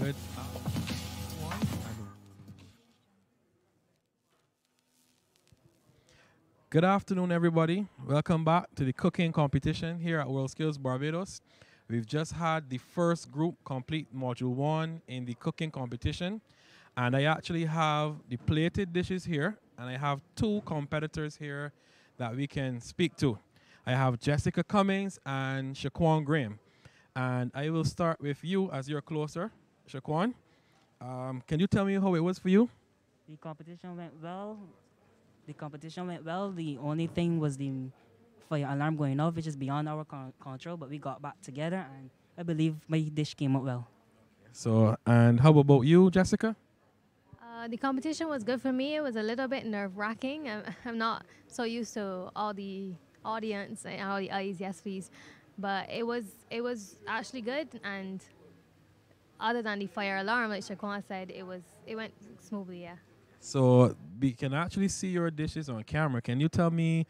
Good. Good afternoon, everybody. Welcome back to the cooking competition here at WorldSkills Barbados. We've just had the first group complete Module 1 in the cooking competition. And I actually have the plated dishes here, and I have two competitors here that we can speak to. I have Jessica Cummings and Shaquan Graham. And I will start with you as you're closer, Shaquan. Can you tell me how it was for you? The competition went well. The only thing was the fire alarm going off, which is beyond our control, but we got back together, and I believe my dish came out well. So, and how about you, Jessica? The competition was good for me. It was a little bit nerve-wracking. I'm not so used to all the audience and all the eyes, yes please. But it was actually good, and other than the fire alarm, like Shaquan said, it went smoothly, yeah. So we can actually see your dishes on camera. Can you tell me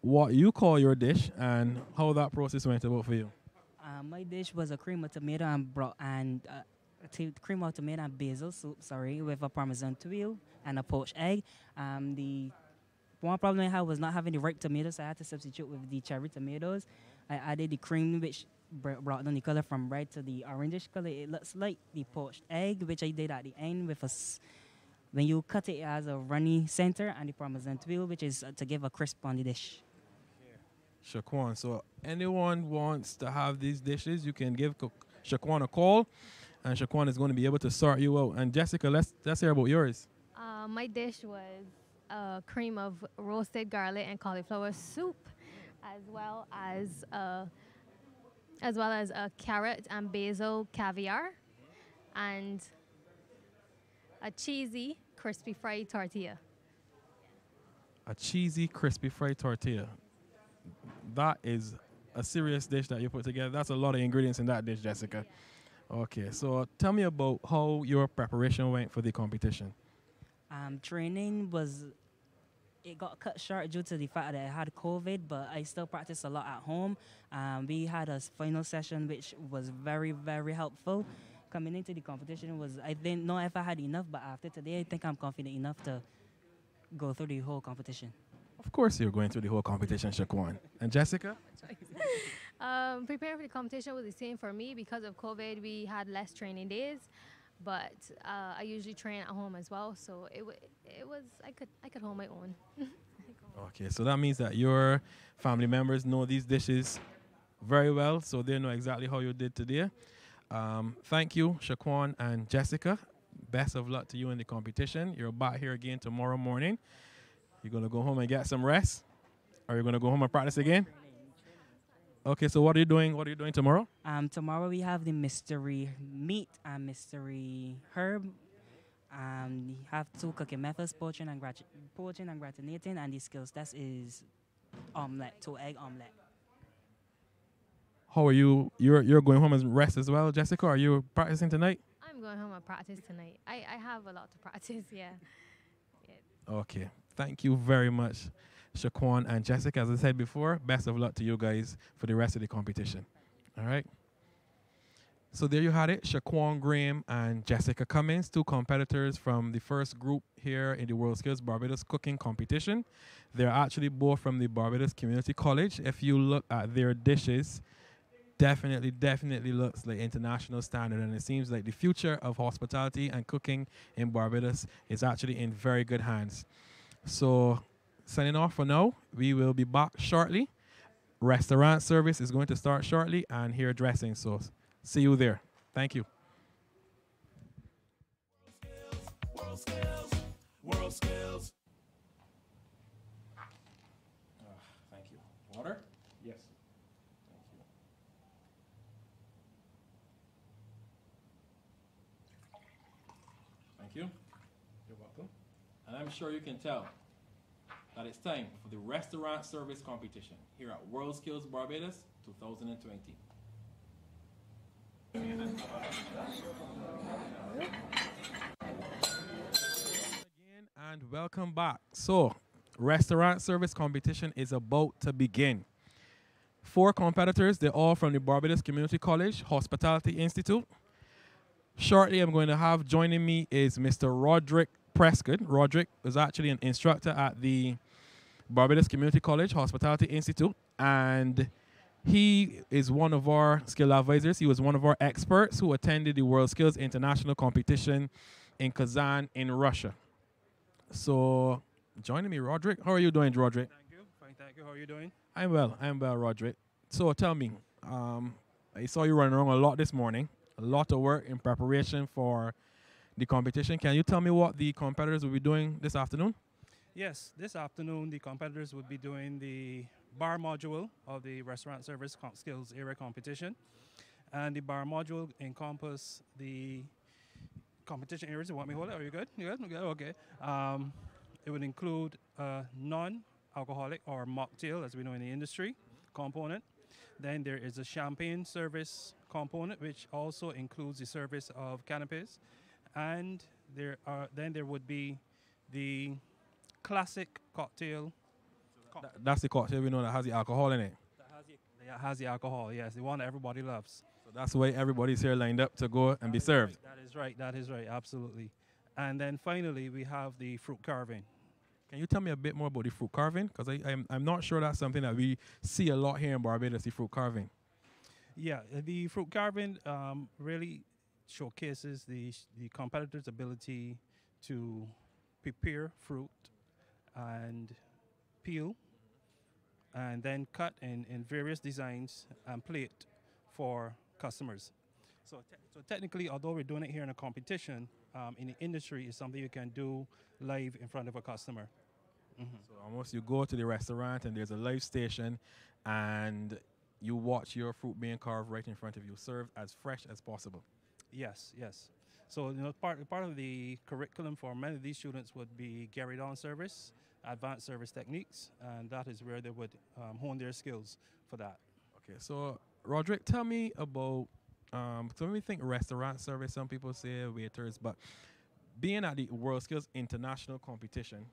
what you call your dish and how that process went about for you? My dish was a cream of tomato cream of tomato and basil soup, with a Parmesan tuile and a poached egg. The one problem I had was not having the ripe tomatoes, so I had to substitute with the cherry tomatoes. I added the cream, which brought down the color from red to the orangish color. It looks like the poached egg, which I did at the end with when you cut it, it has a runny center, and the Parmesan tuile, which is to give a crisp on the dish. Shaquan, so anyone wants to have these dishes, you can give Shaquan a call, and Shaquan is going to be able to sort you out. And Jessica, let's hear about yours. My dish was a cream of roasted garlic and cauliflower soup, as well as a carrot and basil caviar, and a cheesy crispy fried tortilla. A cheesy, crispy fried tortilla. That is a serious dish that you put together. That's a lot of ingredients in that dish, Jessica. Yeah. Okay, so tell me about how your preparation went for the competition. Training it got cut short due to the fact that I had COVID, but I still practiced a lot at home. We had a final session which was very, very helpful. Coming into the competition I didn't know if I had enough, but after today I think I'm confident enough to go through the whole competition. Of course you're going through the whole competition, Shaquan. And Jessica? Preparing for the competition was the same for me. Because of COVID, we had less training days, but I usually train at home as well, so I could hold my own. Okay, so that means that your family members know these dishes very well, so they know exactly how you did today. Thank you, Shaquan and Jessica. Best of luck to you in the competition. You're back here again tomorrow morning. You're going to go home and get some rest? Or you're going to go home and practice again? Okay, so what are you doing? What are you doing tomorrow? Tomorrow we have the mystery meat and mystery herb. We have two cooking methods, poaching and gratinating, and the skills test is omelette, 2-egg omelette. How are you? You're going home and rest as well, Jessica? Are you practicing tonight? I'm going home and practice tonight. I have a lot to practice, yeah. Okay. Thank you very much, Shaquan and Jessica. As I said before, best of luck to you guys for the rest of the competition. All right? So there you had it, Shaquan Graham and Jessica Cummings, two competitors from the first group here in the WorldSkills Barbados cooking competition. They're actually both from the Barbados Community College. If you look at their dishes, definitely looks like international standard, and it seems like the future of hospitality and cooking in Barbados is actually in very good hands. So signing off for now. We will be back shortly. Restaurant service is going to start shortly, and hairdressing. So see you there. Thank you. WorldSkills. WorldSkills. Thank you. Water? Yes. Thank you. You're welcome. And I'm sure you can tell that it's time for the restaurant service competition here at WorldSkills Barbados 2020. Again, and welcome back. So, restaurant service competition is about to begin. 4 competitors, they're all from the Barbados Community College Hospitality Institute. Shortly, I'm going to have joining me is Mr. Roderick Prescott. Roderick is actually an instructor at the Barbados Community College Hospitality Institute, and he is one of our skill advisors. He was one of our experts who attended the WorldSkills International Competition in Kazan in Russia. So, joining me, Roderick. How are you doing, Roderick? Thank you. Fine, thank you. How are you doing? I'm well. I'm well, Roderick. So, tell me, I saw you running around a lot this morning, a lot of work in preparation for the competition. Can you tell me what the competitors will be doing this afternoon? Yes, this afternoon the competitors would be doing the bar module of the restaurant service skills area competition. And the bar module encompass the competition areas. You want me to hold it? Are you good? You good? Okay. Okay. It would include a non-alcoholic or mocktail, as we know in the industry, component. Then there is a champagne service component, which also includes the service of canapes. And then there would be the classic cocktail. That's the cocktail we know that has the alcohol in it. That has the alcohol, yes, the one that everybody loves. So that's why everybody's here lined up to go and be served. That is right, that is right, absolutely. And then finally, we have the fruit carving. Can you tell me a bit more about the fruit carving? Because I'm not sure that's something that we see a lot here in Barbados, the fruit carving. Yeah, the fruit carving really showcases the competitor's ability to prepare fruit and peel and then cut in various designs and plate for customers. So technically, although we're doing it here in a competition, in the industry, it's something you can do live in front of a customer. Mm-hmm. So almost you go to the restaurant and there's a live station and you watch your fruit being carved right in front of you, served as fresh as possible. Yes, yes. So part of the curriculum for many of these students would be carried on service, advanced service techniques, and that is where they would hone their skills for that. Okay, so Roderick, tell me about, so when we think restaurant service, some people say waiters, but being at the WorldSkills International Competition,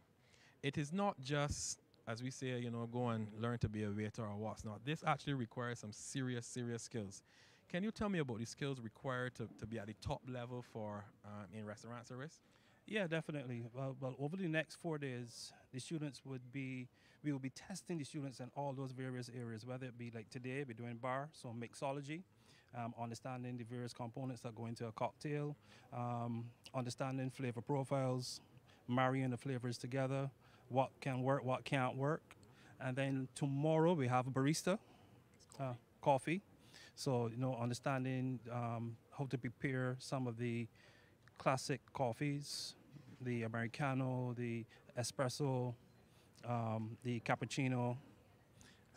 it is not just, as we say, go and learn to be a waiter or what's not. This actually requires some serious skills. Can you tell me about the skills required to be at the top level for in restaurant service? Yeah, definitely. Well, over the next 4 days, we will be testing the students in all those various areas, whether it be like today, we're doing bar, so mixology, understanding the various components that go into a cocktail, understanding flavor profiles, marrying the flavors together, what can work, what can't work. And then tomorrow we have a barista, coffee. So, understanding how to prepare some of the classic coffees, the Americano, the espresso, the cappuccino.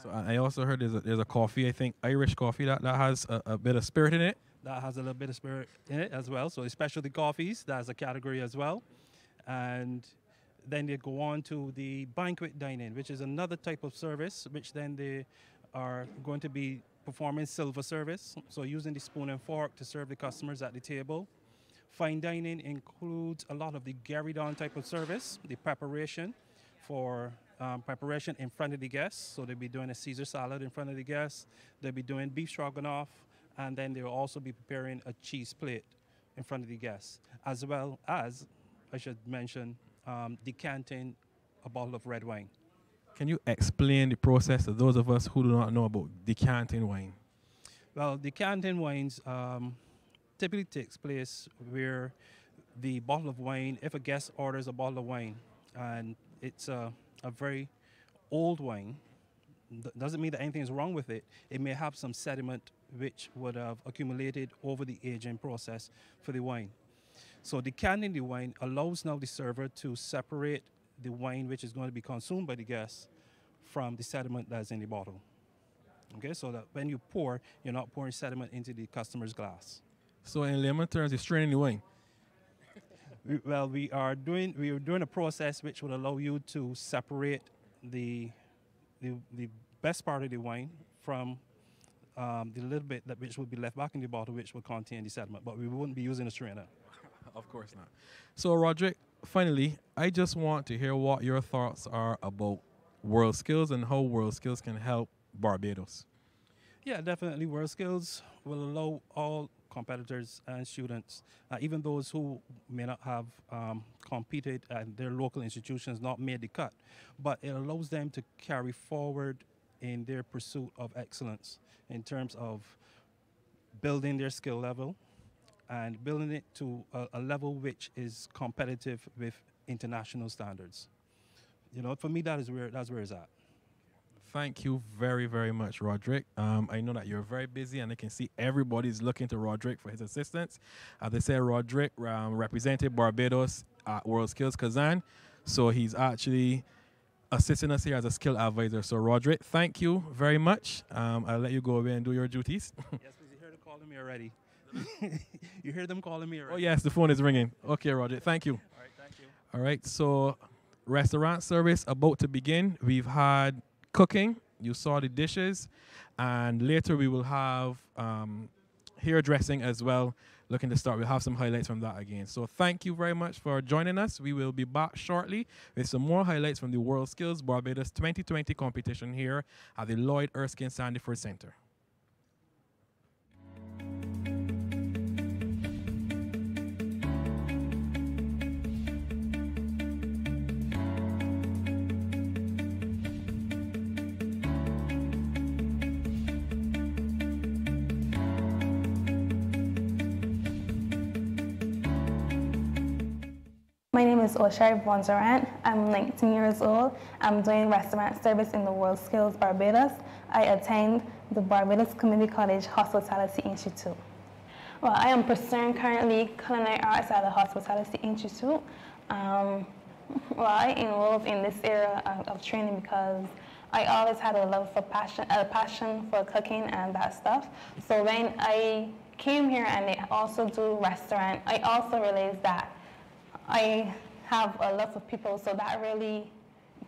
So I also heard there's a coffee, I think Irish coffee that has a bit of spirit in it. That has a little bit of spirit in it as well. So specialty coffees, that's a category as well. And then they go on to the banquet dining, which is another type of service, which then they are going to be performing silver service, so using the spoon and fork to serve the customers at the table. Fine dining includes a lot of the carried-on type of service, the preparation for preparation in front of the guests. So they'll be doing a Caesar salad in front of the guests. They'll be doing beef stroganoff, and then they'll also be preparing a cheese plate in front of the guests, as well as, I should mention, decanting a bottle of red wine. Can you explain the process to those of us who do not know about decanting wine? Well, decanting wines typically takes place where the bottle of wine, if a guest orders a bottle of wine and it's a very old wine, doesn't mean that anything is wrong with it. It may have some sediment which would have accumulated over the aging process for the wine. So decanting the wine allows now the server to separate the wine which is going to be consumed by the guests from the sediment that's in the bottle. Okay, so that when you pour, you're not pouring sediment into the customer's glass. So in layman terms, you're straining the wine. We are doing a process which will allow you to separate the best part of the wine from the little bit which will be left back in the bottle, which will contain the sediment. But we wouldn't be using a strainer. Of course not. So Roderick, finally, I just want to hear what your thoughts are about WorldSkills and how WorldSkills can help Barbados. Yeah, definitely. WorldSkills will allow all competitors and students, even those who may not have competed and their local institutions not made the cut, but it allows them to carry forward in their pursuit of excellence in terms of building their skill level and building it to a level which is competitive with international standards. You know, for me, that's where it's at. Thank you very, very much, Roderick. I know that you're very busy, and I can see everybody's looking to Roderick for his assistance. As I said, Roderick represented Barbados at WorldSkills Kazan, so he's actually assisting us here as a skill advisor. So, Roderick, thank you very much. I'll let you go away and do your duties. Yes, please. You hear them calling me already. You hear them calling me already. Oh, yes, the phone is ringing. Okay, Roderick, thank you. All right, thank you. All right, so restaurant service about to begin. We've had cooking. You saw the dishes. And later we will have hairdressing as well. Looking to start. We'll have some highlights from that again. So thank you very much for joining us. We will be back shortly with some more highlights from the WorldSkills Barbados 2020 competition here at the Lloyd Erskine Sandyford Center. My name is Oshari Bonzarant. I'm 19 years old. I'm doing restaurant service in the WorldSkills Barbados. I attend the Barbados Community College Hospitality Institute. Well, I am pursuing currently culinary arts at the Hospitality Institute. Well, I enrolled in this area of training because I always had a passion for cooking and that stuff. So when I came here and they also do restaurant, I also realized that I have a lot of people, so that really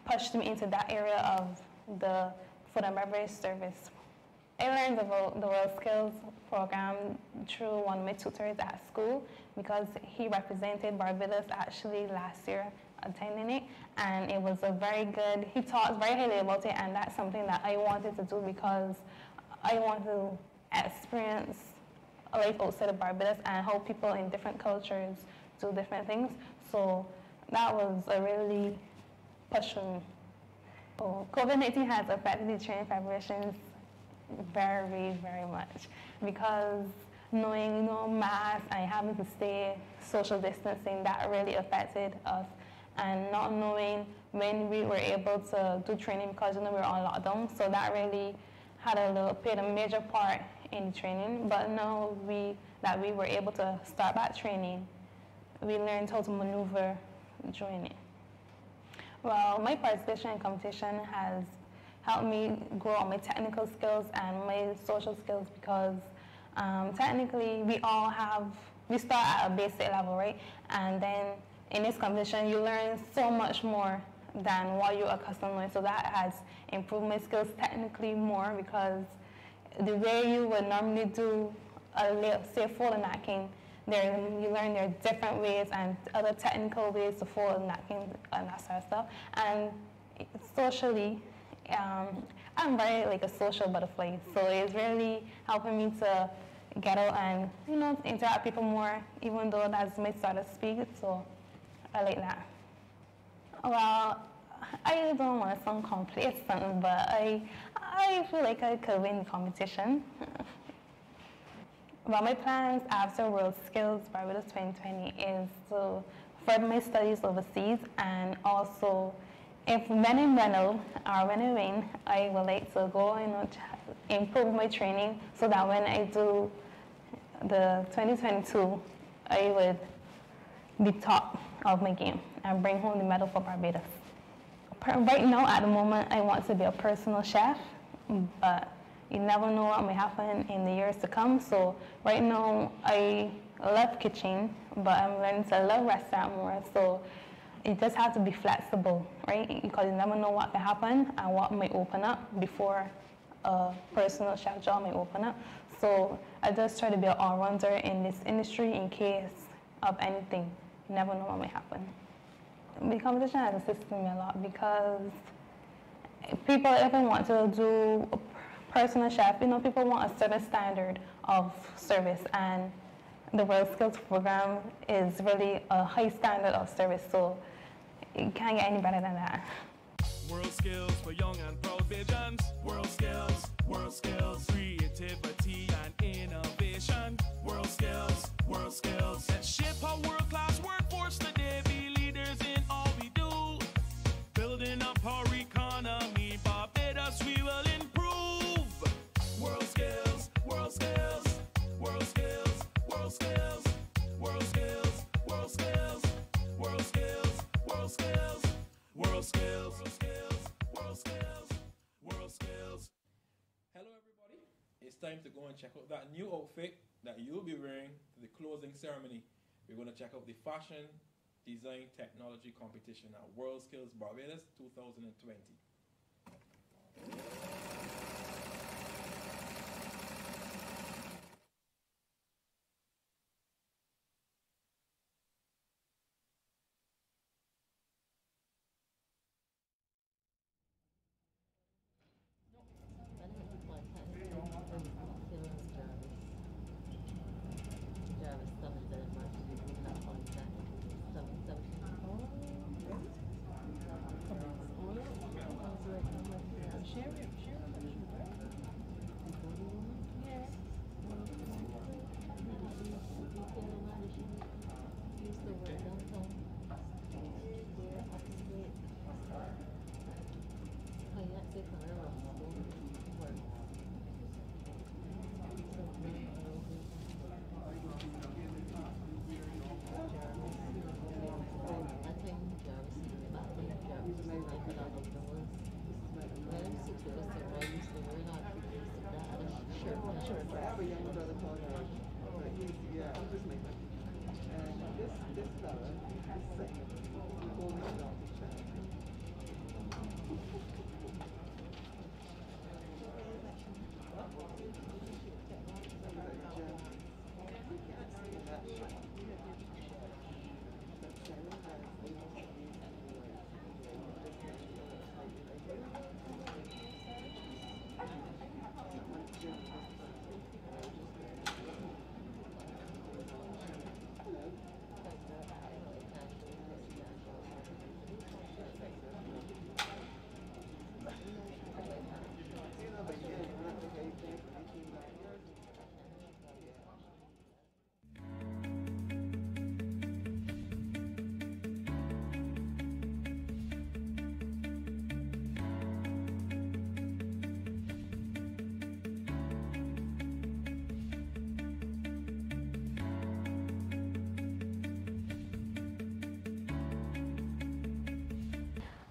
pushed me into that area of the food and beverage service. I learned about the WorldSkills program through one of my tutors at school because he represented Barbados actually last year attending it, and it was a very good, he talked very highly about it, and that's something that I wanted to do because I want to experience life outside of Barbados and how people in different cultures do different things. So that was a really push for me. So COVID-19 has affected the training preparations very, very much because knowing masks and having to stay social distancing, that really affected us. And not knowing when we were able to do training because we were on lockdown, so that really played a major part in training. But now that we were able to start back training, we learned how to maneuver during it. Well, my participation in competition has helped me grow on my technical skills and my social skills because technically we start at a basic level, right? And then in this competition, you learn so much more than what you're accustomed to. So that has improved my skills technically more because the way you would normally do say fold napkin, you learn there are different ways and other technical ways to fold a napkin and that sort of stuff. And socially, I'm very like a social butterfly, so it's really helping me to get out and interact with people more, even though that's my start to speak. So I like that. Well, I don't want to sound complacent, but I feel like I could win the competition. Well, my plans after WorldSkills Barbados 2020 is to further my studies overseas, and also when I'm Renault or when I win, I would like to go improve my training so that when I do the 2022, I would be top of my game and bring home the medal for Barbados. Right now, at the moment, I want to be a personal chef, but you never know what may happen in the years to come. So right now, I love kitchen, but I'm learning to love restaurant more. So you just have to be flexible, right? Because you never know what can happen and what may open up before a personal chef job may open up. So I just try to be an all-rounder in this industry in case of anything. You never know what may happen. The competition has assisted me a lot because people even want to do personal chef, you know, people want a certain standard of service, and the WorldSkills program is really a high standard of service, so you can't get any better than that. WorldSkills for young and proud Bajans. WorldSkills, WorldSkills, creativity and innovation. WorldSkills, WorldSkills. Let's shape a world-class workforce today. Be leaders in all we do. Building up our economy, Barbados, we will improve. WorldSkills, WorldSkills, WorldSkills, WorldSkills, WorldSkills, WorldSkills, WorldSkills, WorldSkills, WorldSkills, WorldSkills, WorldSkills. Hello everybody, it's time to go and check out that new outfit that you'll be wearing to the closing ceremony. We're going to check out the Fashion Design Technology Competition at WorldSkills Barbados 2020.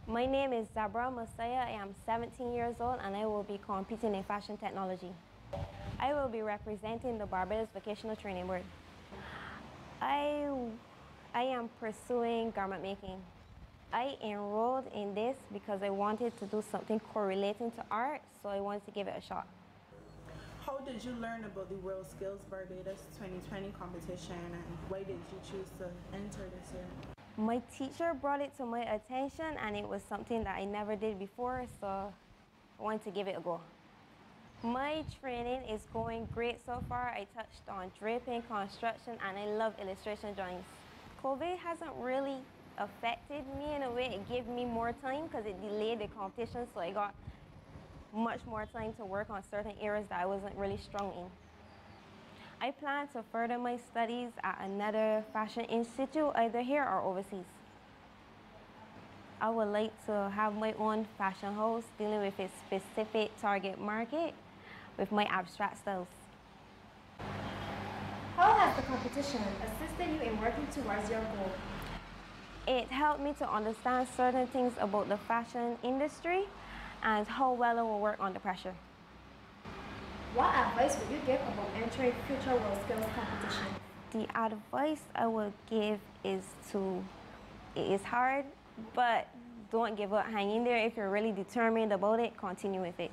My name is Zabra Messiah. I am 17 years old and I will be competing in fashion technology. I will be representing the Barbados Vocational Training Board. I am pursuing garment making. I enrolled in this because I wanted to do something correlating to art, so I wanted to give it a shot. How did you learn about the WorldSkills Barbados 2020 competition, and why did you choose to enter this year? My teacher brought it to my attention and it was something that I never did before, so I wanted to give it a go. My training is going great so far. I touched on draping, construction, and I love illustration drawings. COVID hasn't really affected me in a way. It gave me more time because it delayed the competition, so I got much more time to work on certain areas that I wasn't really strong in. I plan to further my studies at another fashion institute, either here or overseas. I would like to have my own fashion house dealing with a specific target market with my abstract styles. How has the competition assisted you in working towards your goal? It helped me to understand certain things about the fashion industry and how well I will work under pressure. What advice would you give about entering future WorldSkills competitions? The advice I would give is it is hard, but don't give up. Hang in there. If you're really determined about it, continue with it.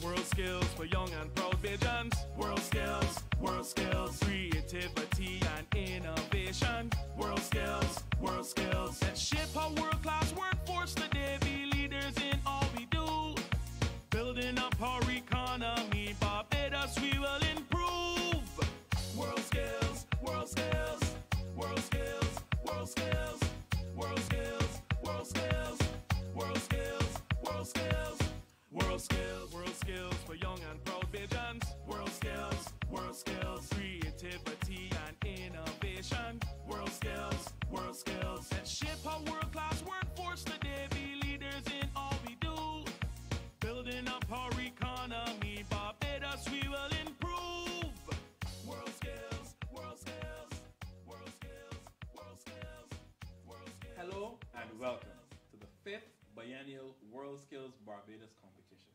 WorldSkills for young and proud Bajans. WorldSkills, WorldSkills, creativity and innovation. WorldSkills, WorldSkills. Let's shape a world-class workforce today. Be leaders in all we do. Building up our economy. WorldSkills. Let's shape our world-class workforce today. Be leaders in all we do. Building up our economy. Barbados, we will improve. WorldSkills, WorldSkills, WorldSkills, WorldSkills, WorldSkills. Hello and welcome to the 5th Biennial WorldSkills Barbados competition.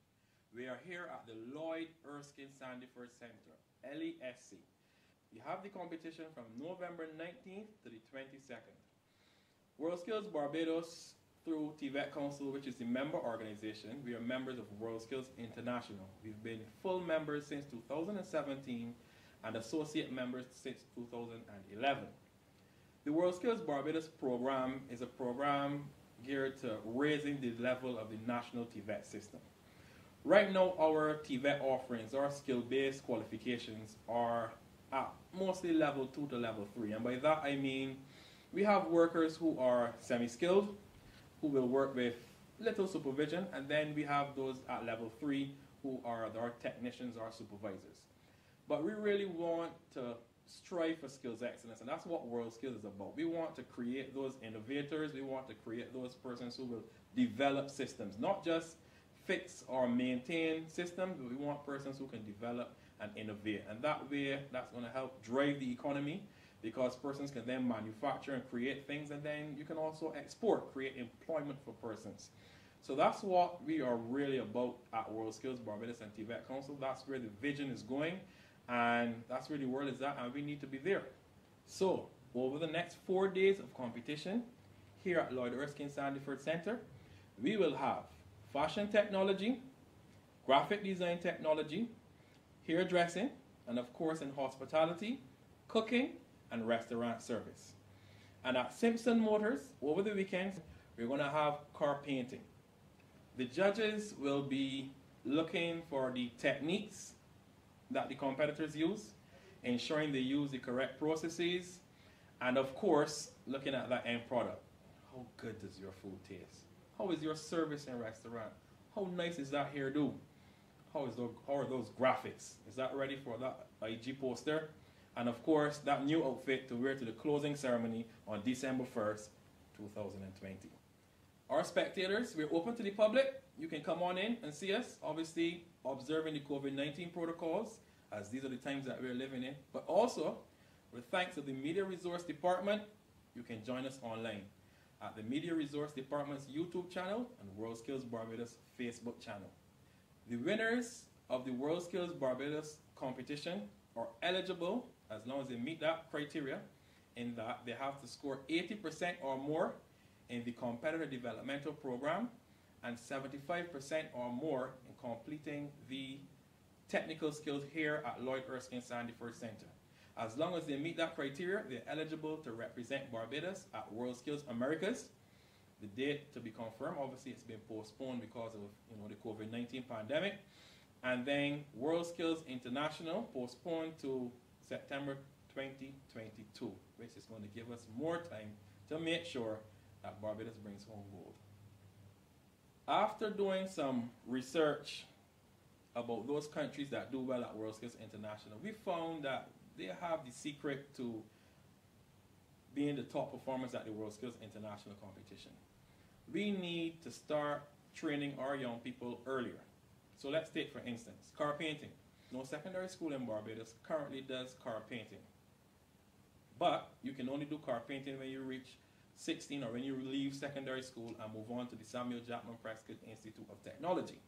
We are here at the Lloyd Erskine Sandiford Center, LESC. We have the competition from November 19th to the 22nd. WorldSkills Barbados, through TVET Council, which is the member organization, we are members of WorldSkills International. We've been full members since 2017 and associate members since 2011. The WorldSkills Barbados program is a program geared to raising the level of the national TVET system. Right now, our TVET offerings, our skill-based qualifications, are at mostly level 2 to level 3. And by that I mean we have workers who are semi-skilled, who will work with little supervision, and then we have those at level 3 who are our technicians, our supervisors. But we really want to strive for skills excellence, and that's what WorldSkills is about. We want to create those innovators, we want to create those persons who will develop systems, not just fix or maintain systems, but we want persons who can develop and innovate. And that way, that's going to help drive the economy, because persons can then manufacture and create things, and then you can also export, create employment for persons. So that's what we are really about at WorldSkills Barbados and TVET Council. That's where the vision is going, and that's where the world is at, and we need to be there. So, over the next 4 days of competition, here at Lloyd Erskine Sandiford Center, we will have fashion technology, graphic design technology, hairdressing, and of course in hospitality, cooking, and restaurant service. And at Simpson Motors, over the weekends, we're going to have car painting. The judges will be looking for the techniques that the competitors use, ensuring they use the correct processes, and of course, looking at that end product. How good does your food taste? How is your service in restaurant? How nice is that hairdo? How are those graphics? Is that ready for that IG poster? And of course, that new outfit to wear to the closing ceremony on December 1st, 2020. Our spectators, we're open to the public. You can come on in and see us, obviously observing the COVID-19 protocols, as these are the times that we're living in. But also, with thanks to the Media Resource Department, you can join us online at the Media Resource Department's YouTube channel and WorldSkills Barbados Facebook channel. The winners of the WorldSkills Barbados competition are eligible as long as they meet that criteria, in that they have to score 80% or more in the competitor developmental program and 75% or more in completing the technical skills here at Lloyd Erskine Sandiford Center. As long as they meet that criteria, they're eligible to represent Barbados at WorldSkills Americas. The date to be confirmed, obviously it's been postponed because of the COVID-19 pandemic. And then WorldSkills International postponed to September 2022, which is going to give us more time to make sure that Barbados brings home gold. After doing some research about those countries that do well at WorldSkills International, we found that they have the secret to being the top performers at the WorldSkills International competition. We need to start training our young people earlier. So let's take, for instance, car painting. No secondary school in Barbados currently does car painting. But you can only do car painting when you reach 16 or when you leave secondary school and move on to the Samuel Jackman Prescott Institute of Technology.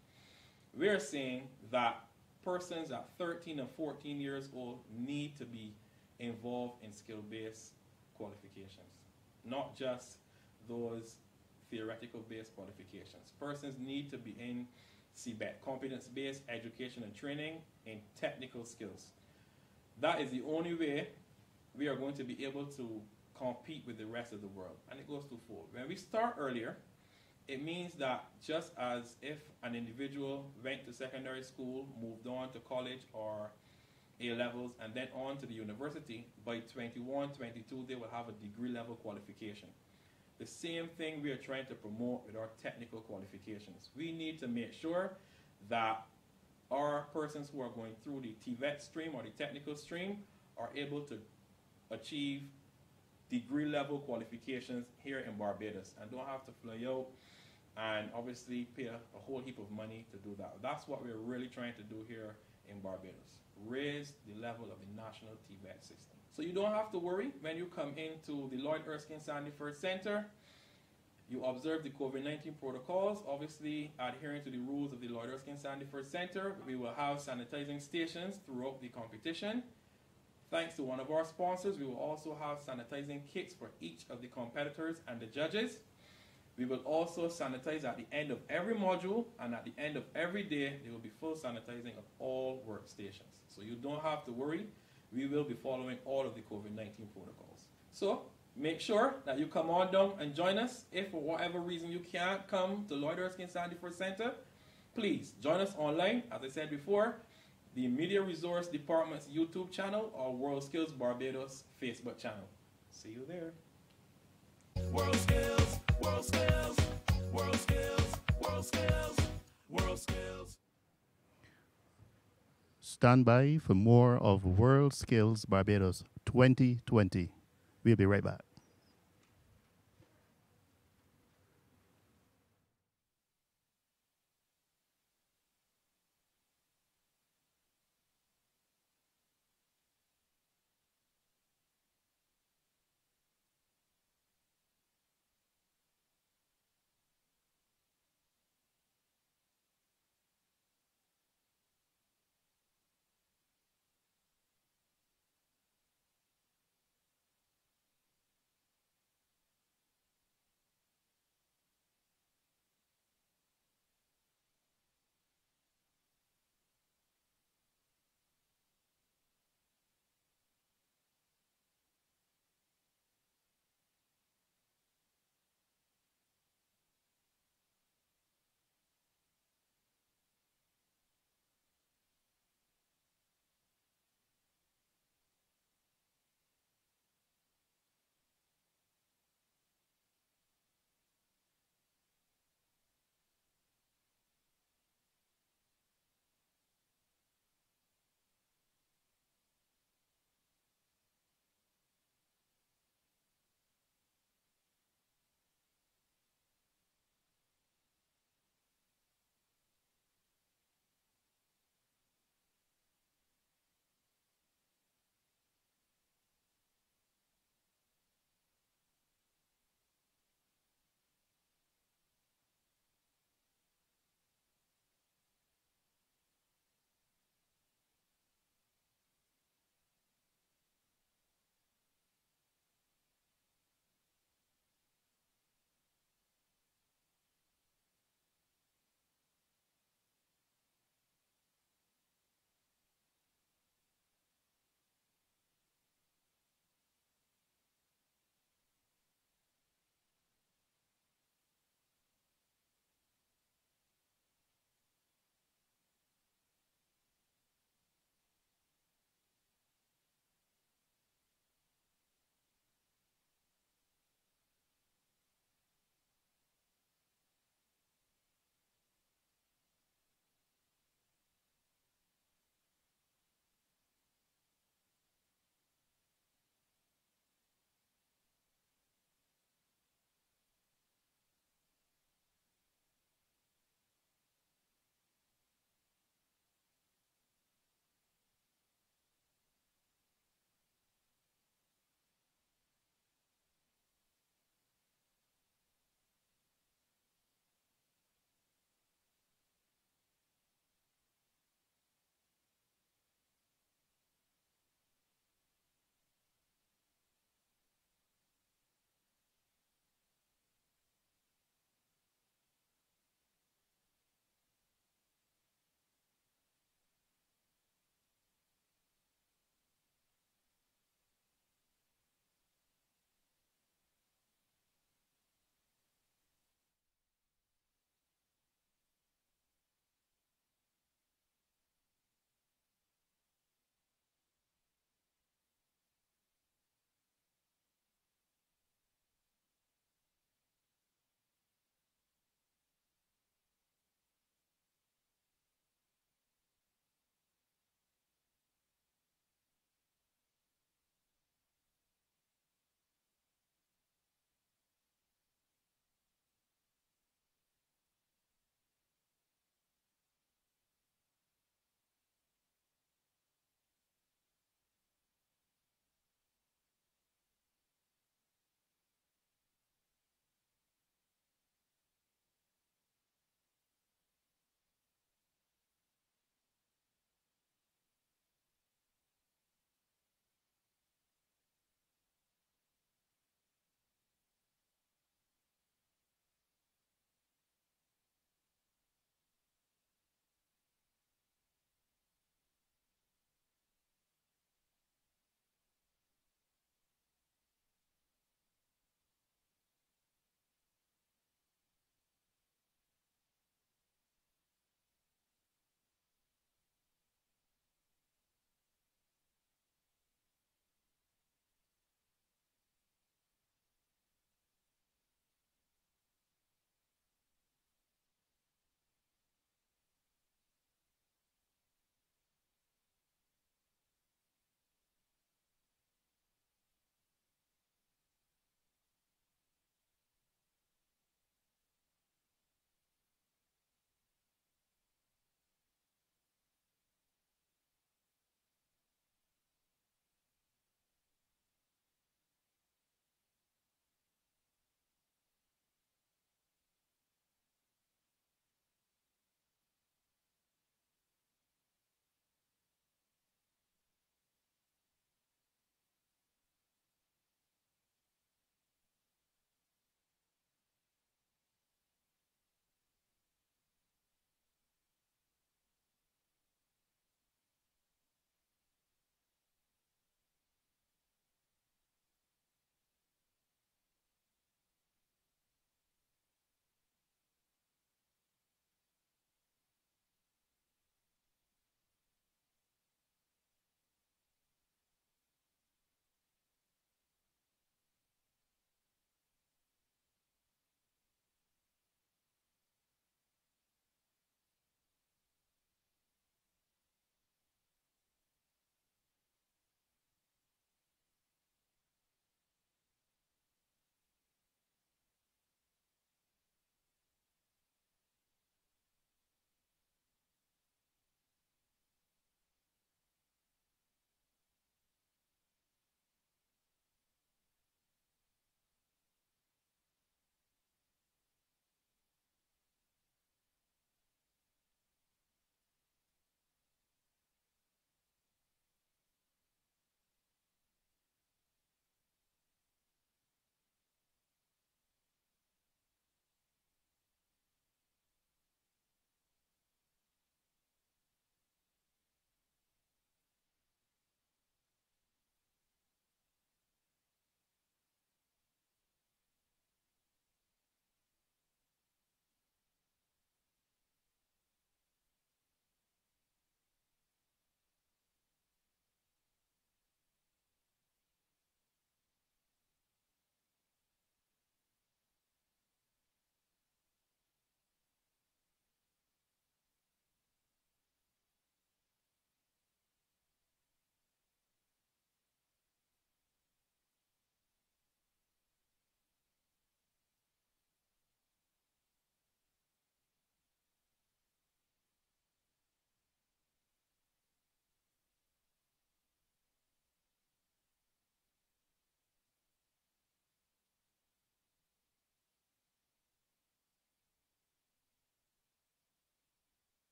We're saying that persons at 13 and 14 years old need to be involved in skill-based qualifications, not just those theoretical-based qualifications. Persons need to be in CBET, competence-based education and training in technical skills. That is the only way we are going to be able to compete with the rest of the world. And it goes twofold. When we start earlier, it means that just as if an individual went to secondary school, moved on to college or A-levels, and then on to the university, by 21, 22, they will have a degree level qualification. The same thing we are trying to promote with our technical qualifications. We need to make sure that our persons who are going through the TVET stream or the technical stream are able to achieve degree level qualifications here in Barbados and don't have to fly out and obviously pay a whole heap of money to do that. That's what we're really trying to do here in Barbados. Raise the level of the national TVET system. So you don't have to worry when you come into the Lloyd Erskine Sandy First Center. You observe the COVID-19 protocols, obviously adhering to the rules of the Lloyd Erskine Sandy First Center. We will have sanitizing stations throughout the competition. Thanks to one of our sponsors, we will also have sanitizing kits for each of the competitors and the judges. We will also sanitize at the end of every module, and at the end of every day, there will be full sanitizing of all workstations. So you don't have to worry. We will be following all of the COVID-19 protocols. So make sure that you come on down and join us. If for whatever reason you can't come to Lloyd Erskine Sandy First Center, please join us online. As I said before, the Media Resource Department's YouTube channel or WorldSkills Barbados Facebook channel. See you there. WorldSkills, WorldSkills, WorldSkills, WorldSkills, WorldSkills. Stand by for more of WorldSkills Barbados 2020. We'll be right back.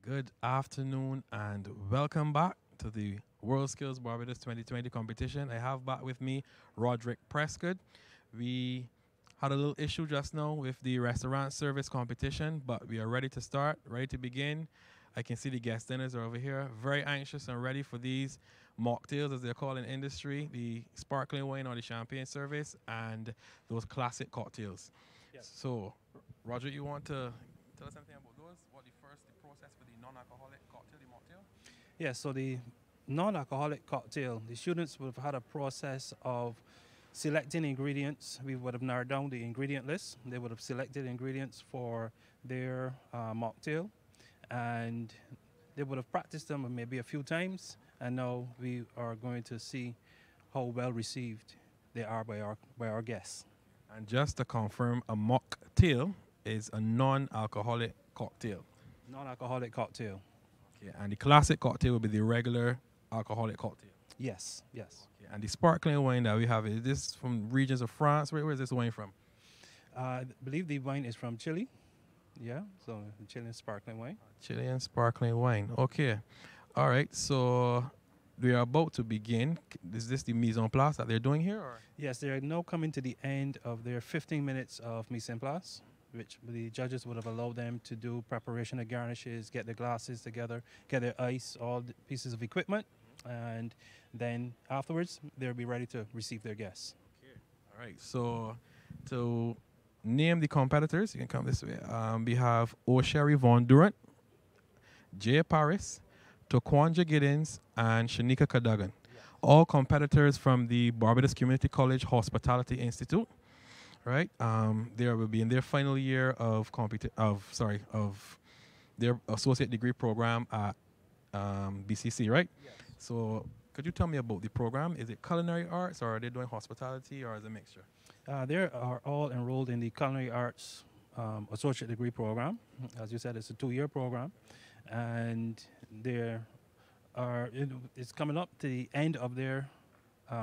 Good afternoon and welcome back to the WorldSkills Barbados 2020 competition. I have back with me Roderick Prescott. We had a little issue just now with the restaurant service competition, but we are ready to start, ready to begin. I can see the guest dinners are over here, very anxious and ready for these mocktails, as they're called in industry, the sparkling wine or the champagne service, and those classic cocktails. Yes. So, Roger, you want to tell us anything about those? What the process for the non-alcoholic cocktail, the mocktail? Yes, so the non-alcoholic cocktail, the students would have had a process of selecting ingredients. We would have narrowed down the ingredient list. They would have selected ingredients for their mocktail, and they would have practiced them maybe a few times, and now we are going to see how well received they are by our guests. And just to confirm, a mocktail is a non-alcoholic cocktail. Non-alcoholic cocktail. Okay, and the classic cocktail will be the regular alcoholic cocktail. Yes, yes. Okay, and the sparkling wine that we have, is this from regions of France? Where is this wine from? I believe the wine is from Chile. Yeah, so Chilean sparkling wine. Chilean sparkling wine. Okay. All right, so we are about to begin. Is this the mise en place that they're doing here? Or? Yes, they are now coming to the end of their 15 minutes of mise en place, which the judges would have allowed them to do preparation of garnishes, get their glasses together, get their ice, all the pieces of equipment, and then afterwards they'll be ready to receive their guests. Okay. All right, so to name the competitors, you can come this way. We have O'Sherry Von Durant, Jay Paris, Toquanja Giddens, and Shanika Cadogan. All competitors from the Barbados Community College Hospitality Institute. Right, they will be in their final year of their associate degree program at BCC, right? Yes. So, could you tell me about the program? Is it culinary arts, or are they doing hospitality, or is it a mixture? They are all enrolled in the culinary arts associate degree program. As you said, it's a 2-year program, and it's coming up to the end of their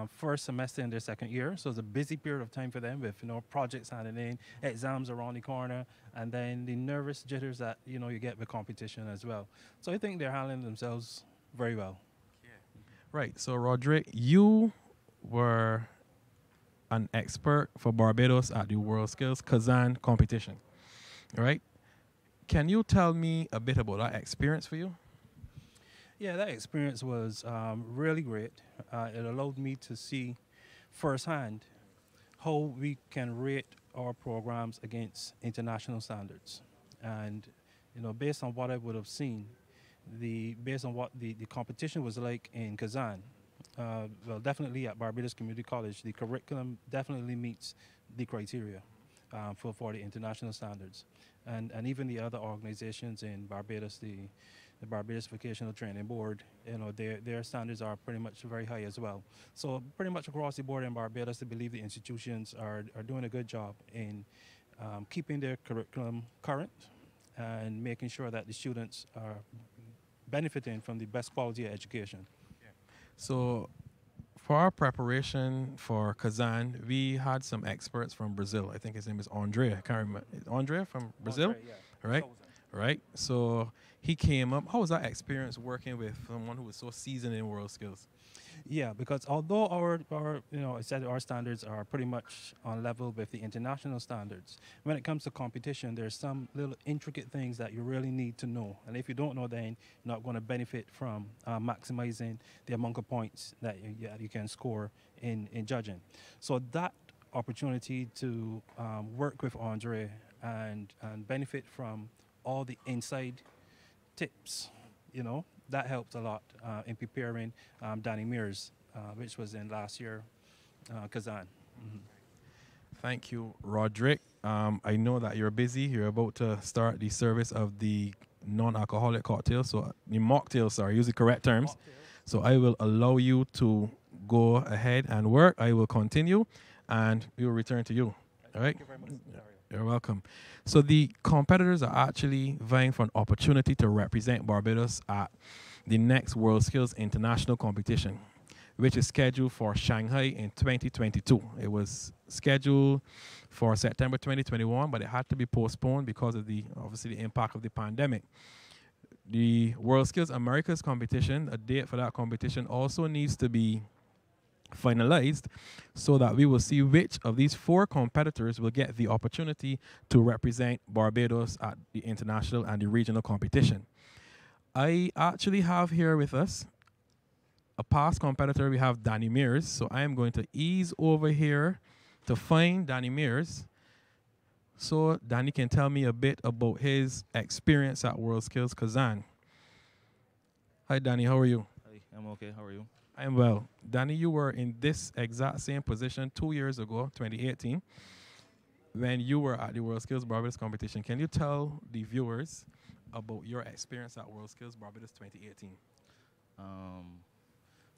first semester in their second year, so it's a busy period of time for them with projects handed in, exams around the corner, and then the nervous jitters that you get with competition as well. So I think they're handling themselves very well. Yeah. Right. So Roderick, you were an expert for Barbados at the WorldSkills Kazan competition, right? Can you tell me a bit about that experience for you? Yeah, that experience was really great. It allowed me to see firsthand how we can rate our programs against international standards. And, based on what I would have seen, based on what the competition was like in Kazan, well, definitely at Barbados Community College, the curriculum definitely meets the criteria for the international standards. And even the other organizations in Barbados, the Barbados Vocational Training Board, their standards are pretty much very high as well. So pretty much across the board in Barbados, I believe the institutions are doing a good job in keeping their curriculum current and making sure that the students are benefiting from the best quality of education. Yeah. So for our preparation for Kazan, we had some experts from Brazil. I think his name is Andre. I can't remember. Andre from Brazil? Andre, yeah. Right? Right. So he came up. How was that experience working with someone who was so seasoned in WorldSkills? Yeah, because although our I said our standards are pretty much on level with the international standards, when it comes to competition, there's some little intricate things that you really need to know. And if you don't know, then you're not going to benefit from maximizing the amount of points that you can score in judging. So that opportunity to work with Andre and benefit from all the inside tips, that helped a lot in preparing Danny Mears, which was in last year, Kazan. Mm-hmm. Thank you, Roderick. I know that you're busy. You're about to start the service of the non-alcoholic cocktail, so the mocktail, sorry, use the correct terms. So I will allow you to go ahead and work. I will continue, and we will return to you. All right? Thank you very much. You're welcome. So the competitors are actually vying for an opportunity to represent Barbados at the next WorldSkills International Competition, which is scheduled for Shanghai in 2022. It was scheduled for September 2021, but it had to be postponed because of obviously the impact of the pandemic. the WorldSkills Americas competition, a date for that competition also needs to be finalized so that we will see which of these 4 competitors will get the opportunity to represent Barbados at the international and the regional competition. I actually have here with us a past competitor. We have Danny Mears. So I am going to ease over here to find Danny Mears so Danny can tell me a bit about his experience at WorldSkills Kazan. Hi, Danny. How are you? Hi, I'm okay. How are you? I am well. Danny, you were in this exact same position 2 years ago, 2018, when you were at the WorldSkills Barbados competition. Can you tell the viewers about your experience at WorldSkills Barbados 2018?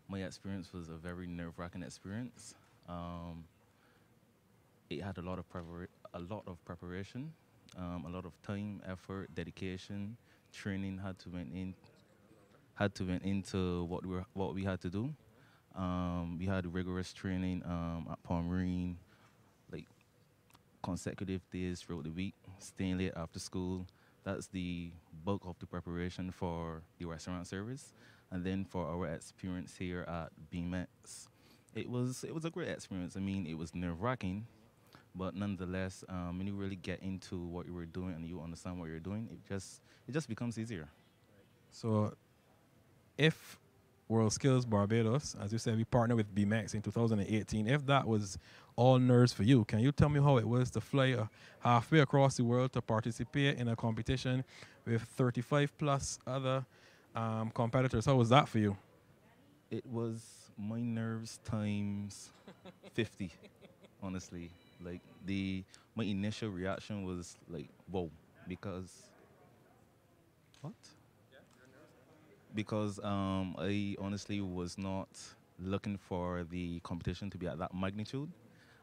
My experience was a very nerve-wracking experience. It had a lot of preparation, a lot of time, effort, dedication, training had to went into what we had to do. We had rigorous training at Palm Marine, like consecutive days throughout the week, staying late after school. That's the bulk of the preparation for the restaurant service. And then for our experience here at BMX, it was a great experience. I mean, it was nerve-wracking, but nonetheless, when you really get into what you were doing and you understand what you're doing, it just becomes easier. So if WorldSkills Barbados, as you said, we partnered with BMX in 2018, if that was all nerves for you, can you tell me how it was to fly halfway across the world to participate in a competition with 35 plus other competitors? How was that for you? It was my nerves times 50, honestly. Like my initial reaction was like, whoa, because what? Because I honestly was not looking for the competition to be at that magnitude,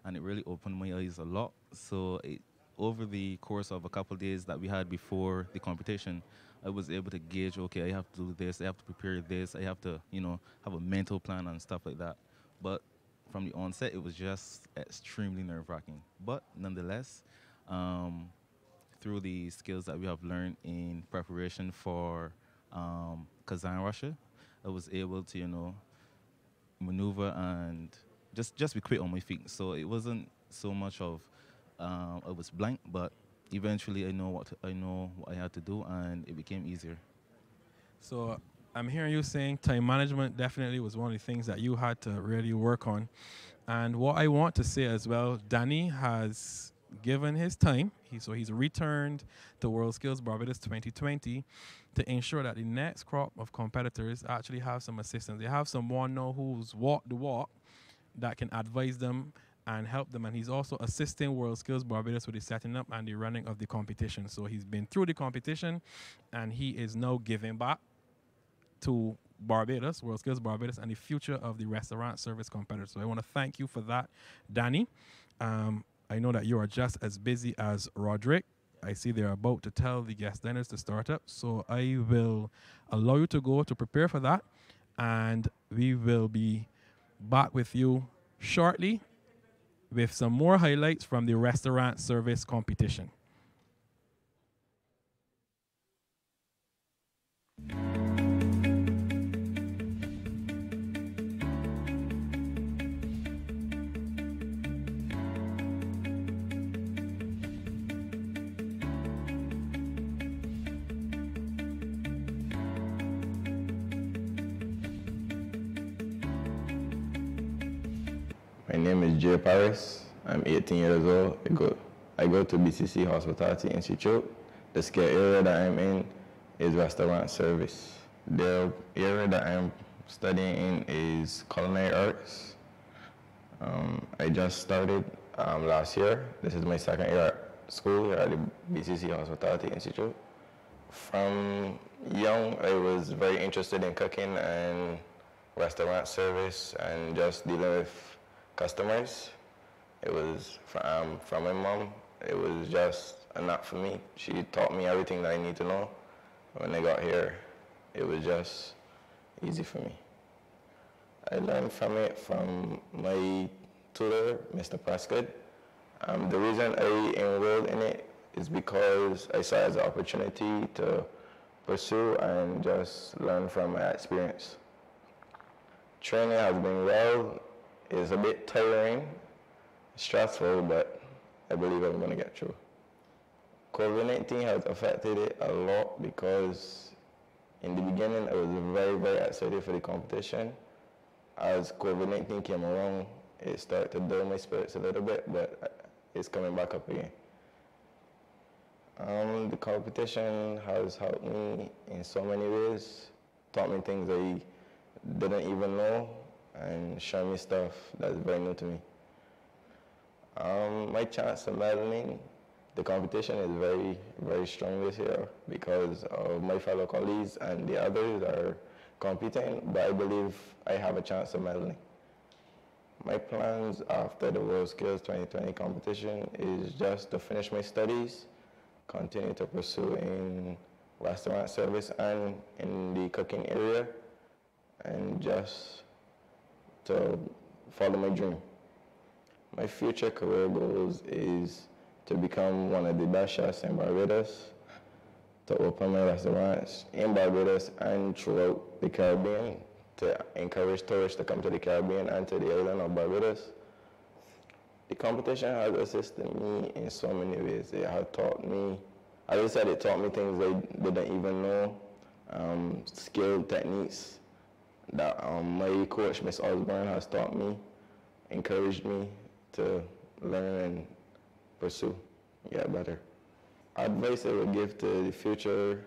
and it really opened my eyes a lot. So over the course of a couple of days that we had before the competition, I was able to gauge, okay, I have to do this, I have to prepare this, I have to, have a mental plan and stuff like that. But from the onset, it was just extremely nerve-wracking. But nonetheless, through the skills that we have learned in preparation for Kazan, Russia, I was able to, maneuver and just be quick on my feet. So it wasn't so much of I was blank, but eventually I know what I had to do, and it became easier. So I'm hearing you saying time management definitely was one of the things that you had to really work on. And what I want to say as well, Danny has given his time. So he's returned to WorldSkills Barbados 2020 to ensure that the next crop of competitors actually have some assistance. They have someone now who's walked the walk that can advise them and help them. And he's also assisting WorldSkills Barbados with the setting up and the running of the competition. So he's been through the competition, and he is now giving back to Barbados, WorldSkills Barbados, and the future of the restaurant service competitors. So I want to thank you for that, Danny. I know that you are just as busy as Roderick. I see they're about to tell the guest diners to start up. So I will allow you to go to prepare for that, and we will be back with you shortly with some more highlights from the restaurant service competition. My name is Jay Paris. I'm 18 years old. I go to BCC Hospitality Institute. The skill area that I'm in is restaurant service. The area that I'm studying in is culinary arts. I just started last year. This is my second year at school here at the BCC Hospitality Institute. From young, I was very interested in cooking and restaurant service and just dealing with customers. It was from my mom. It was just a knack for me. She taught me everything that I need to know. When I got here, it was just easy for me. I learned from it from my tutor, Mr. Prescott. The reason I enrolled in it is because I saw it as an opportunity to pursue and just learn from my experience. Training has been well. It's a bit tiring, stressful, but I believe I'm going to get through. COVID-19 has affected it a lot because in the beginning I was very, very excited for the competition. As COVID-19 came around, it started to dull my spirits a little bit, but it's coming back up again. The competition has helped me in so many ways, taught me things I didn't even know, and shown me stuff that's very new to me. My chance of medaling, the competition is very, very strong this year because of my fellow colleagues and the others are competing, but I believe I have a chance of medaling. My plans after the WorldSkills 2020 competition is just to finish my studies, continue to pursue in restaurant service and in the cooking area, and just to follow my dream. My future career goals is to become one of the best chefs in Barbados, to open my restaurants in Barbados and throughout the Caribbean, to encourage tourists to come to the Caribbean and to the island of Barbados. The competition has assisted me in so many ways. It has taught me, as I said, it taught me things I didn't even know, skilled techniques that my coach, Miss Osborne, has taught me, encouraged me to learn and pursue, get better. Advice I would give to the future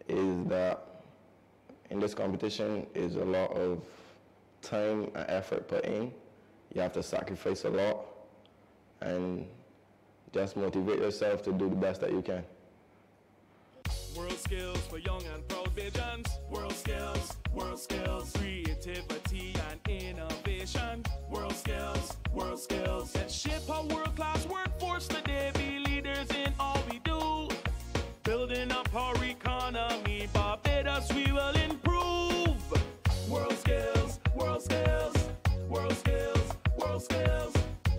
is that in this competition is a lot of time and effort put in. You have to sacrifice a lot and just motivate yourself to do the best that you can. WorldSkills for young and proud Bajans. WorldSkills, WorldSkills, creativity and innovation. WorldSkills, WorldSkills. Let's shape a world-class workforce today. Be leaders in all we do. Building up our economy, Barbados we will improve. WorldSkills, WorldSkills, WorldSkills, WorldSkills,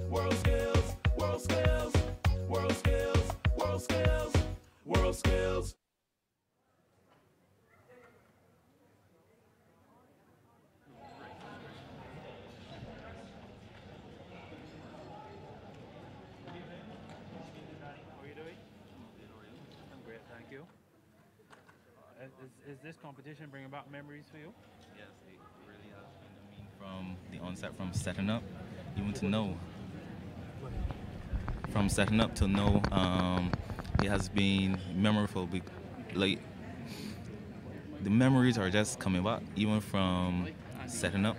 WorldSkills, WorldSkills, WorldSkills, WorldSkills, WorldSkills. Is this competition bring about memories for you? Yes, it really has been. From the onset, from setting up, even to know. From setting up to know, it has been memorable. Like the memories are just coming back, even from setting up,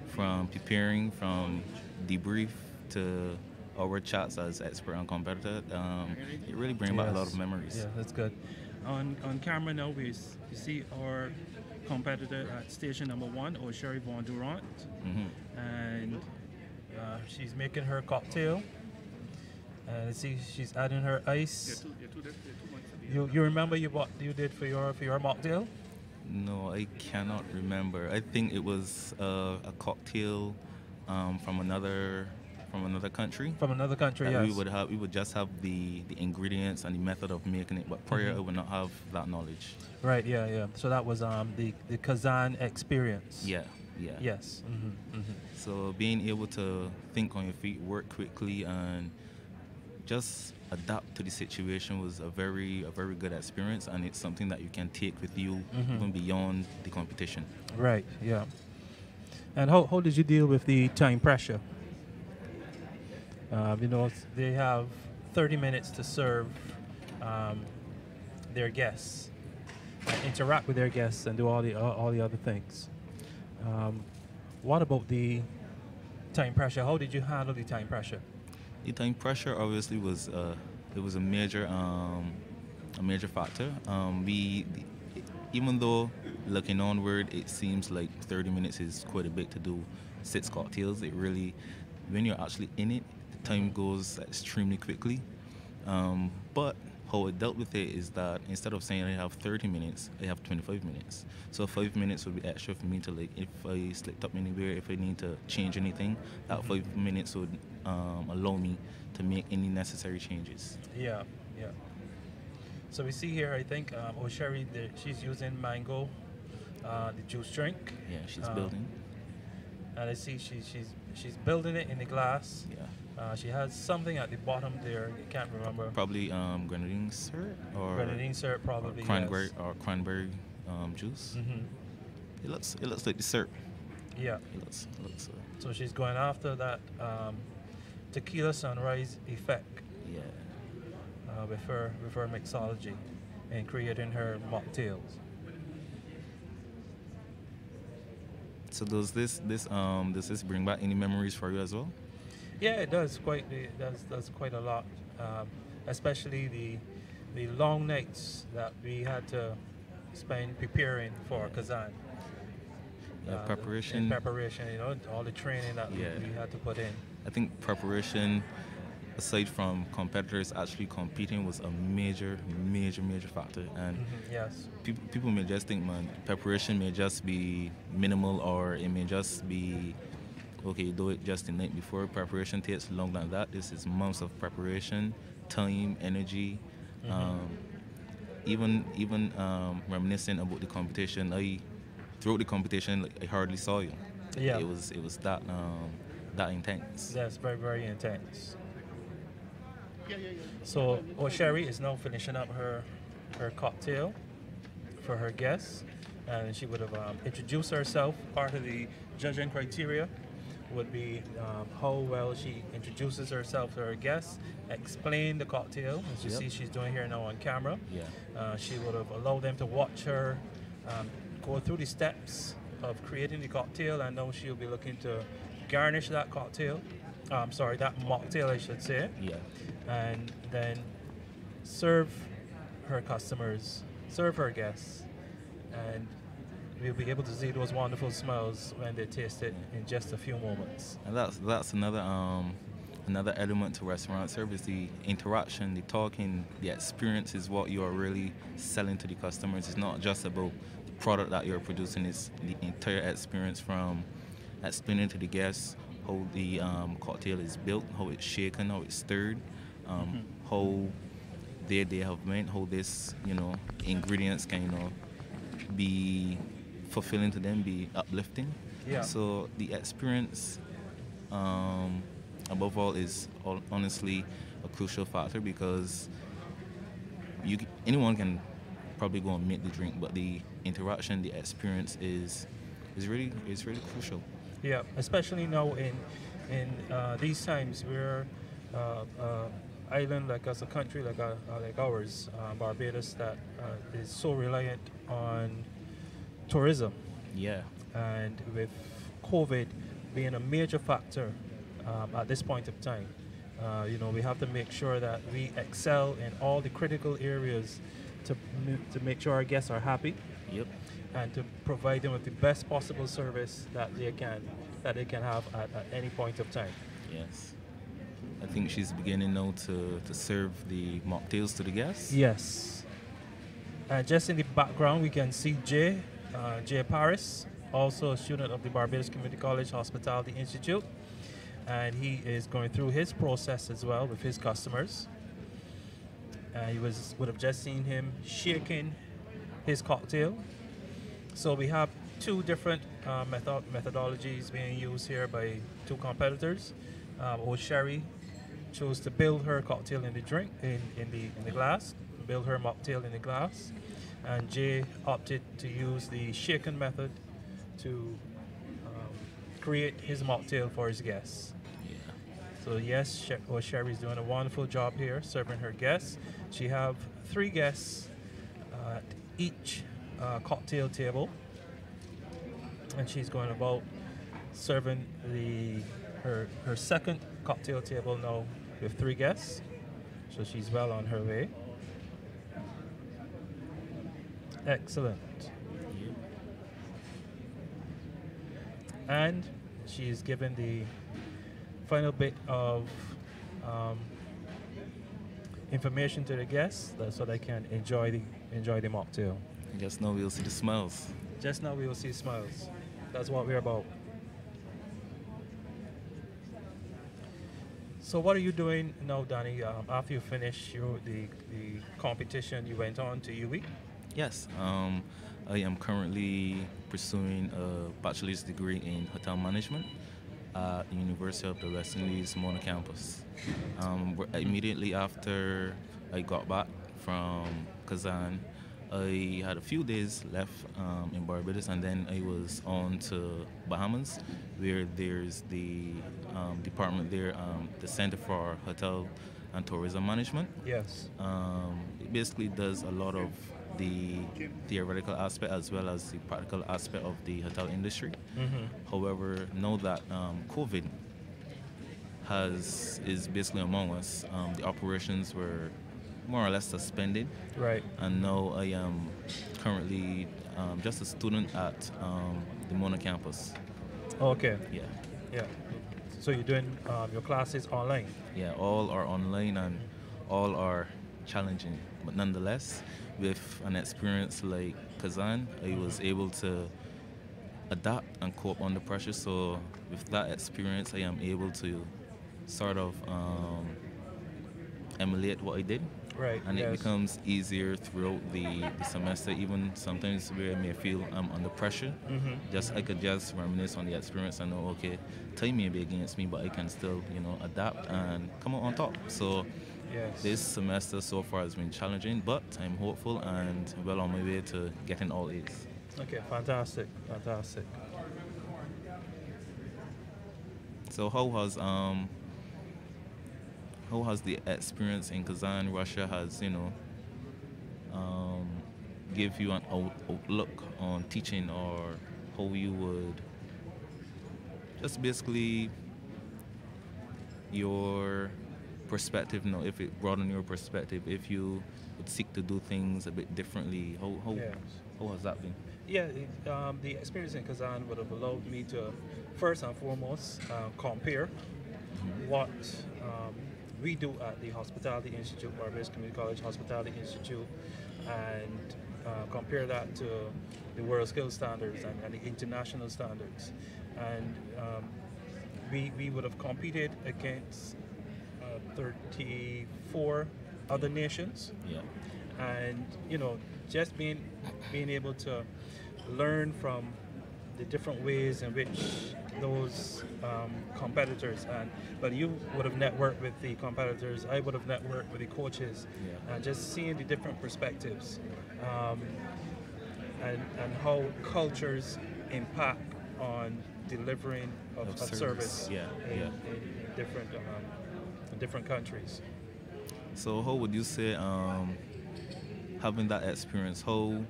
from preparing, from debrief to our chats as expert and competitor. It really brings back a lot of memories. Yeah, that's good. On camera now, you see our competitor at station number 1, or Sherry Von Durant, and she's making her cocktail. And see, she's adding her ice. You remember what you did for your mocktail? No, I cannot remember. I think it was a cocktail from another country. From another country, yes. We would just have the ingredients and the method of making it, but prior I would not have that knowledge. Right, yeah. So that was the Kazan experience. Yeah. Yes. So being able to think on your feet, work quickly, and just adapt to the situation was a very good experience, and it's something that you can take with you even beyond the competition. Right, yeah. And how did you deal with the time pressure? They have 30 minutes to serve their guests, interact with their guests, and do all the other things. What about the time pressure? How did you handle the time pressure? The time pressure obviously was a major factor. Even though looking onward, it seems like 30 minutes is quite a bit to do 6 cocktails. It really, when you're actually in it, the time goes extremely quickly. But how I dealt with it is that instead of saying I have 30 minutes, I have 25 minutes. So 5 minutes would be extra for me to, like, if I slipped up anywhere, if I need to change anything, that 5 minutes would allow me to make any necessary changes. Yeah. So we see here, I think, Sherry, she's using mango, the juice drink. Yeah, she's building. And I see she's building it in the glass. Yeah. She has something at the bottom there. I can't remember. Probably grenadine syrup or grenadine syrup, probably. Cranberry cranberry juice. Mm-hmm. It looks like the syrup. Yeah. It looks. So she's going after that tequila sunrise effect. Yeah. With her mixology and creating her mocktails. So does this bring back any memories for you as well? Yeah, it does does quite a lot, especially the long nights that we had to spend preparing for Kazan. Preparation. Preparation, all the training that we had to put in. I think preparation, aside from competitors actually competing, was a major factor. And yes, people may just think, man, preparation may just be minimal, or it may just be, okay, you do it just the night before. Preparation takes longer than that. This is months of preparation, time, energy. Even reminiscing about the competition, throughout the competition, I hardly saw you. Yeah, it was that intense. That's very, very intense. So Sherry is now finishing up her cocktail for her guests, and she would have introduced herself. Part of the judging criteria would be how well she introduces herself to her guests, explain the cocktail, as you see she's doing here now on camera. Yeah. She would have allowed them to watch her go through the steps of creating the cocktail, and now she'll be looking to garnish that cocktail. That mocktail, I should say. Yeah. And then serve her customers, serve her guests, and we'll be able to see those wonderful smells when they taste it in just a few moments. And that's another element to restaurant service. The interaction, the talking, the experience is what you are really selling to the customers. It's not just about the product that you're producing, it's the entire experience, from explaining to the guests how the cocktail is built, how it's shaken, how it's stirred, how they have went, how this ingredients can be fulfilling to them, be uplifting. Yeah. So the experience above all is honestly a crucial factor, because anyone can probably go and make the drink, but the interaction, the experience is really crucial. Yeah, especially now in these times, we're island like us, a country like ours, Barbados, that is so reliant on tourism. Yeah. And with COVID being a major factor at this point of time, we have to make sure that we excel in all the critical areas to make sure our guests are happy. Yep. And to provide them with the best possible service that they can have at any point of time. Yes. I think she's beginning now to serve the mocktails to the guests. Yes. And just in the background, we can see Jay Paris, also a student of the Barbados Community College Hospitality Institute. And he is going through his process as well with his customers. And you would have just seen him shaking his cocktail. So we have two different methodologies being used here by two competitors. Sherry chose to build her cocktail in the drink in the glass, build her mocktail in the glass, and Jay opted to use the shaken method to create his mocktail for his guests. Yeah. So yes, Sherry's doing a wonderful job here serving her guests. She have 3 guests at each cocktail table, and she's going about serving her second cocktail table now with 3 guests, so she's well on her way. Excellent. And she's given the final bit of information to the guests so they can enjoy the mocktail. I guess now we'll see the smiles. Just now we will see smiles. That's what we're about. So what are you doing now, Danny? After you finish the competition, you went on to UE? Yes, I am currently pursuing a bachelor's degree in hotel management at the University of the West Indies Mona campus. Immediately after I got back from Kazan, I had a few days left in Barbados, and then I was on to Bahamas, where there's the department there, the Center for Hotel and Tourism Management. Yes. It basically does a lot of the theoretical aspect as well as the practical aspect of the hotel industry. However, know that COVID is basically among us. The operations were more or less suspended. Right. And now I am currently just a student at the Mona campus. Okay. Yeah. Yeah. So you're doing your classes online? Yeah, all are online and all are challenging. But nonetheless, with an experience like Kazan, I was able to adapt and cope under pressure. So with that experience, I am able to sort of emulate what I did. Right. And it becomes easier throughout the semester, even sometimes where I may feel I'm under pressure. I could just reminisce on the experience and know, okay, time may be against me, but I can still, adapt and come out on top. So this semester so far has been challenging, but I'm hopeful and well on my way to getting all A's. Okay, fantastic, fantastic. So how has the experience in Kazan, Russia, has give you an outlook on teaching, or how you would just basically your perspective? If it broaden your perspective, if you would seek to do things a bit differently, how has that been? Yeah, the experience in Kazan would have allowed me to first and foremost compare what we do at the Hospitality Institute, Barbados Community College Hospitality Institute, and compare that to the WorldSkills standards and the international standards. And we would have competed against 34 other nations. Yeah. And just being able to learn from the different ways in which those competitors, but you would have networked with the competitors, I would have networked with the coaches, and just seeing the different perspectives and how cultures impact on delivering of service in different countries. So how would you say, having that experience, how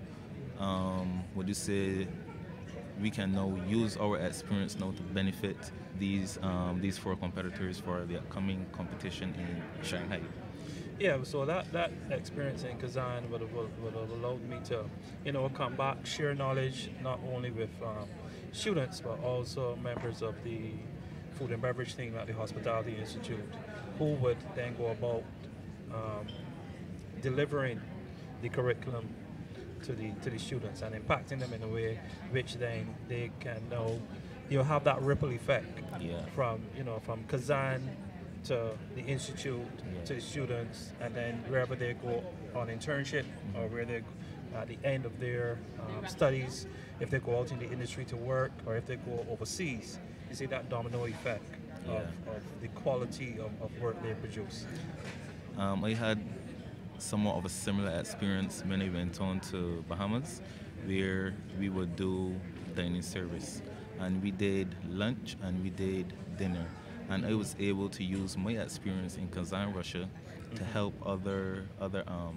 would you say we can now use our experience now to benefit these four competitors for the upcoming competition in Shanghai? Yeah, so that experience in Kazan would have allowed me to, come back, share knowledge not only with students but also members of the food and beverage team at the Hospitality Institute, who would then go about delivering the curriculum to the students and impacting them in a way which then they can know have that ripple effect from Kazan to the institute to the students, and then wherever they go on internship or where they at the end of their studies, if they go out in the industry to work or if they go overseas, you see that domino effect of the quality of work they produce. I had somewhat of a similar experience when I went on to Bahamas, where we would do dining service, and we did lunch and we did dinner, and I was able to use my experience in Kazan, Russia, to help other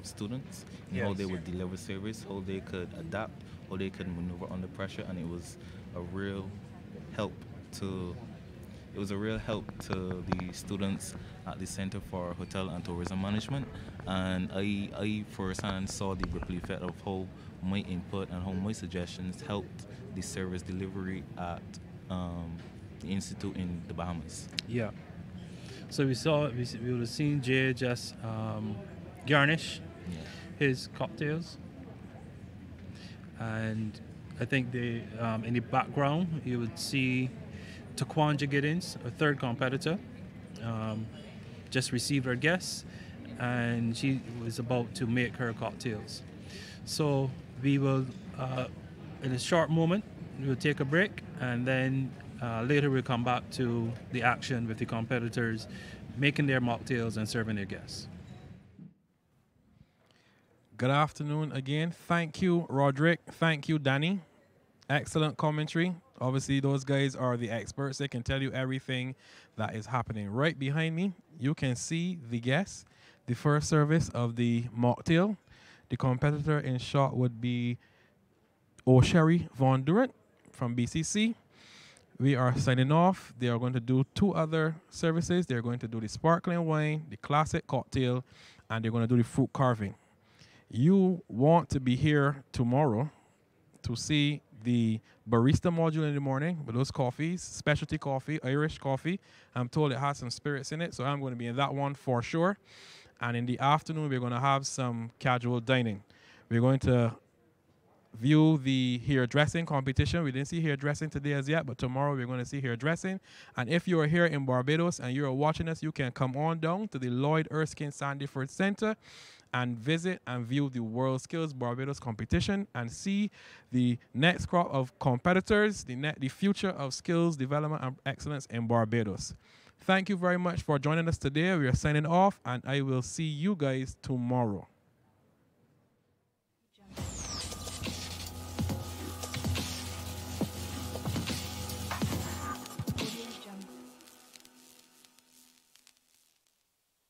students in how they would deliver service, how they could adapt, how they could maneuver under pressure, and it was a real help to the students at the Center for Hotel and Tourism Management. And I firsthand saw the ripple effect of how my input and how my suggestions helped the service delivery at the institute in the Bahamas. Yeah. So we would have seen Jay just garnish his cocktails, and I think in the background you would see Taquanja Giddens, a third competitor. just received her guests, and she was about to make her cocktails. So we will, in a short moment, we'll take a break, and then later we'll come back to the action with the competitors making their mocktails and serving their guests. Good afternoon again. Thank you, Roderick. Thank you, Danny. Excellent commentary. Obviously, those guys are the experts. They can tell you everything that is happening. Right behind me, you can see the guests, the first service of the mocktail. The competitor in shot would be O'Sherry Von Durant from BCC. We are signing off. They are going to do 2 other services. They're going to do the sparkling wine, the classic cocktail, and they're going to do the fruit carving. You want to be here tomorrow to see the barista module in the morning with those coffees, specialty coffee, Irish coffee. I'm told it has some spirits in it, so I'm going to be in that one for sure. And in the afternoon, we're going to have some casual dining. We're going to view the hairdressing competition. We didn't see hairdressing today as yet, but tomorrow we're going to see hairdressing. And if you are here in Barbados and you are watching us, you can come on down to the Lloyd Erskine Sandyford Center and visit and view the WorldSkills Barbados competition and see the next crop of competitors, the future of skills development and excellence in Barbados. Thank you very much for joining us today. We are signing off, and I will see you guys tomorrow.